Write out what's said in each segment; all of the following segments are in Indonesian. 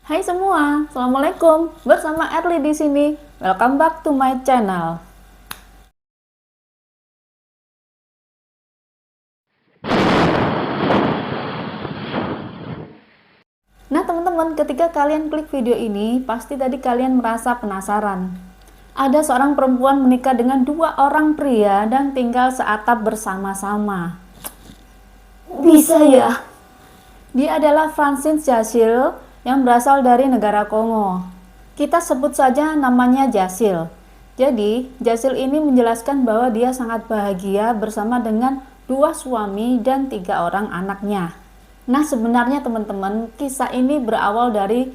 Hai semua, Assalamualaikum. Bersama Erli di sini. Welcome back to my channel. Nah, teman-teman, ketika kalian klik video ini, pasti tadi kalian merasa penasaran. Ada seorang perempuan menikah dengan dua orang pria dan tinggal seatap bersama-sama. Bisa ya? Dia adalah Francine Jacil yang berasal dari negara Kongo. Kita sebut saja namanya Jacil. Jadi, Jacil ini menjelaskan bahwa dia sangat bahagia bersama dengan dua suami dan 3 orang anaknya. Nah, sebenarnya teman-teman, kisah ini berawal dari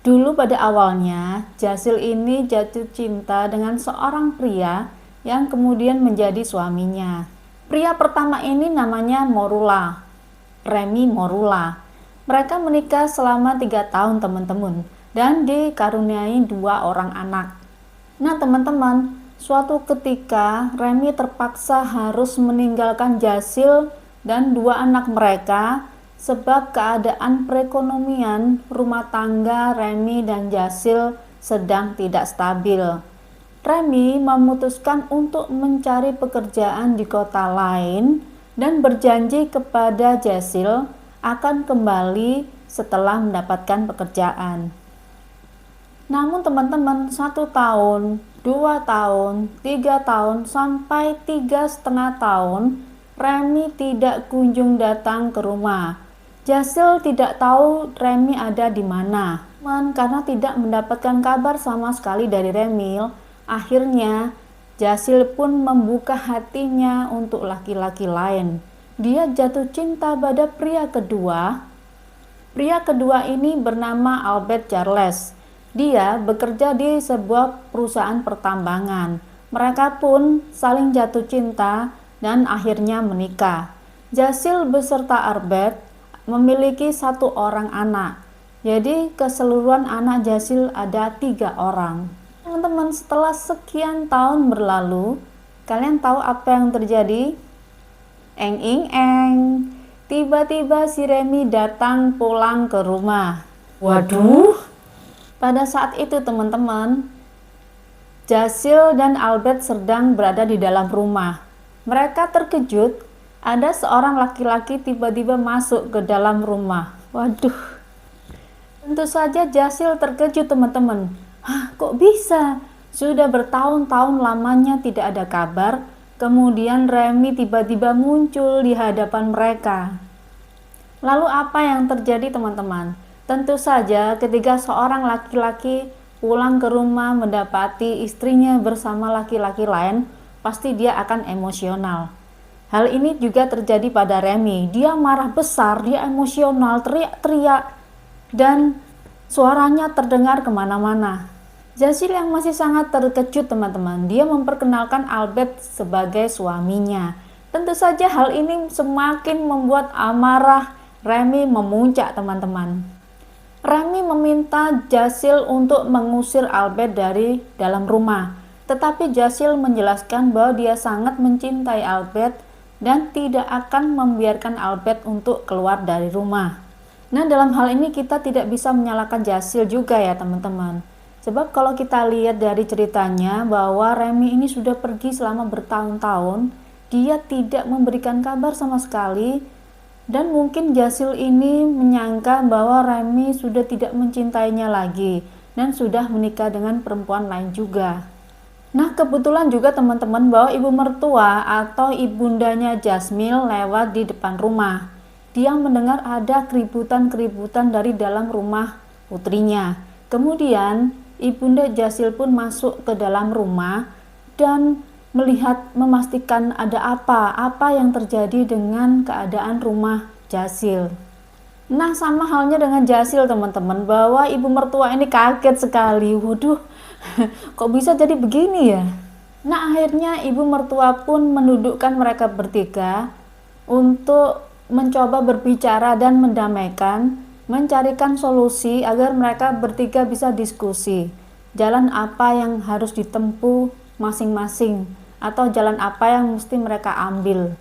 dulu. Pada awalnya, Jacil ini jatuh cinta dengan seorang pria yang kemudian menjadi suaminya. Pria pertama ini namanya Morula, Remy Morula. Mereka menikah selama 3 tahun teman-teman, dan dikaruniai 2 orang anak. Nah teman-teman, suatu ketika Remy terpaksa harus meninggalkan Jacil dan 2 anak mereka sebab keadaan perekonomian rumah tangga Remy dan Jacil sedang tidak stabil. Remy memutuskan untuk mencari pekerjaan di kota lain dan berjanji kepada Jacil akan kembali setelah mendapatkan pekerjaan. Namun teman-teman, 1 tahun, 2 tahun, 3 tahun, sampai 3,5 tahun, Remy tidak kunjung datang ke rumah. Jacil tidak tahu Remy ada di mana. Karena tidak mendapatkan kabar sama sekali dari Remy, akhirnya Jacil pun membuka hatinya untuk laki-laki lain. Dia jatuh cinta pada pria kedua. Pria kedua ini bernama Albert Charles. Dia bekerja di sebuah perusahaan pertambangan. Mereka pun saling jatuh cinta dan akhirnya menikah. Jacil beserta Albert memiliki 1 orang anak. Jadi keseluruhan anak Jacil ada 3 orang. Teman-teman, setelah sekian tahun berlalu, kalian tahu apa yang terjadi? Eng ing eng, tiba-tiba si Remy datang pulang ke rumah. Waduh, pada saat itu teman-teman, Jacil dan Albert sedang berada di dalam rumah. Mereka terkejut, ada seorang laki-laki tiba-tiba masuk ke dalam rumah. Waduh, tentu saja Jacil terkejut teman-teman. Hah, kok bisa? Sudah bertahun-tahun lamanya tidak ada kabar. Kemudian Remy tiba-tiba muncul di hadapan mereka. Lalu apa yang terjadi teman-teman? Tentu saja ketika seorang laki-laki pulang ke rumah mendapati istrinya bersama laki-laki lain, pasti dia akan emosional. Hal ini juga terjadi pada Remy. Dia marah besar, dia emosional, teriak-teriak, dan suaranya terdengar kemana-mana. Jacil yang masih sangat terkejut teman-teman, dia memperkenalkan Albert sebagai suaminya. Tentu saja hal ini semakin membuat amarah Remy memuncak teman-teman. Remy meminta Jacil untuk mengusir Albert dari dalam rumah. Tetapi Jacil menjelaskan bahwa dia sangat mencintai Albert dan tidak akan membiarkan Albert untuk keluar dari rumah. Nah, dalam hal ini kita tidak bisa menyalahkan Jacil juga ya teman-teman. Sebab kalau kita lihat dari ceritanya bahwa Remy ini sudah pergi selama bertahun-tahun, dia tidak memberikan kabar sama sekali, dan mungkin Jacil ini menyangka bahwa Remy sudah tidak mencintainya lagi dan sudah menikah dengan perempuan lain juga. Nah, kebetulan juga teman-teman bahwa ibu mertua atau ibundanya Jasmil lewat di depan rumah. Dia mendengar ada keributan-keributan dari dalam rumah putrinya. Kemudian ibunda Jacil pun masuk ke dalam rumah dan memastikan ada apa yang terjadi dengan keadaan rumah Jacil. Nah, sama halnya dengan Jacil teman-teman, bahwa ibu mertua ini kaget sekali. Waduh, kok bisa jadi begini ya? Nah, akhirnya ibu mertua pun mendudukkan mereka bertiga untuk mencoba berbicara dan mendamaikan, mencarikan solusi agar mereka bertiga bisa diskusi jalan apa yang harus ditempuh masing-masing, atau jalan apa yang mesti mereka ambil.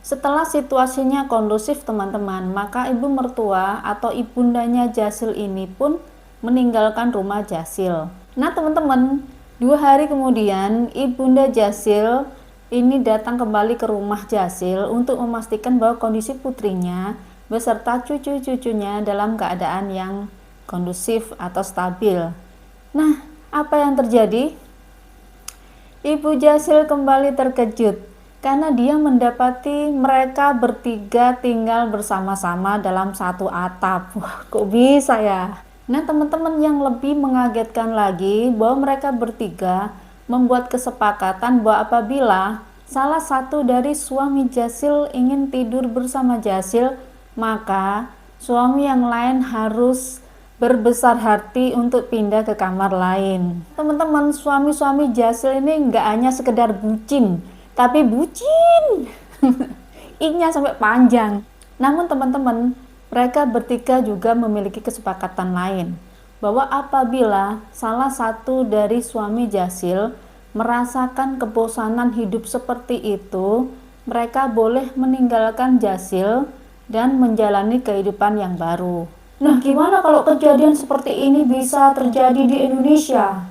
Setelah situasinya kondusif teman-teman, maka ibu mertua atau ibundanya Jasil ini pun meninggalkan rumah Jasil. Nah teman-teman, 2 hari kemudian ibunda Jasil ini datang kembali ke rumah Jasil untuk memastikan bahwa kondisi putrinya beserta cucu-cucunya dalam keadaan yang kondusif atau stabil. Nah, apa yang terjadi? Ibu Jasil kembali terkejut karena dia mendapati mereka bertiga tinggal bersama-sama dalam satu atap. Wah, kok bisa ya? Nah, teman-teman, yang lebih mengagetkan lagi bahwa mereka bertiga membuat kesepakatan bahwa apabila salah satu dari suami Jasil ingin tidur bersama Jasil, maka suami yang lain harus berbesar hati untuk pindah ke kamar lain. Teman-teman, suami-suami Jasil ini nggak hanya sekedar bucin, tapi bucin I-nya sampai panjang. Namun teman-teman, mereka bertiga juga memiliki kesepakatan lain, bahwa apabila salah satu dari suami Jasil merasakan kebosanan hidup seperti itu, mereka boleh meninggalkan Jasil dan menjalani kehidupan yang baru. Nah, gimana kalau kejadian seperti ini bisa terjadi di Indonesia?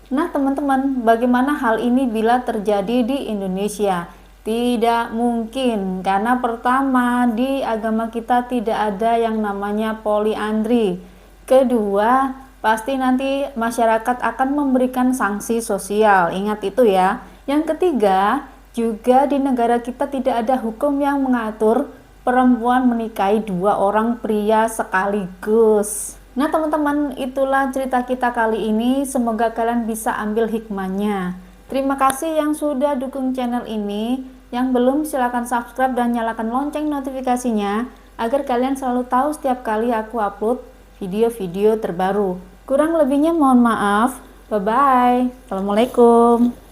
Nah, teman-teman, bagaimana hal ini bila terjadi di Indonesia? Tidak mungkin, karena pertama, di agama kita tidak ada yang namanya poliandri. Kedua, pasti nanti masyarakat akan memberikan sanksi sosial. Ingat itu ya. Yang ketiga, juga di negara kita tidak ada hukum yang mengatur perempuan menikahi 2 orang pria sekaligus. Nah teman-teman, itulah cerita kita kali ini. Semoga kalian bisa ambil hikmahnya. Terima kasih yang sudah dukung channel ini. Yang belum, silahkan subscribe dan nyalakan lonceng notifikasinya agar kalian selalu tahu setiap kali aku upload video-video terbaru. Kurang lebihnya mohon maaf. Bye bye. Assalamualaikum.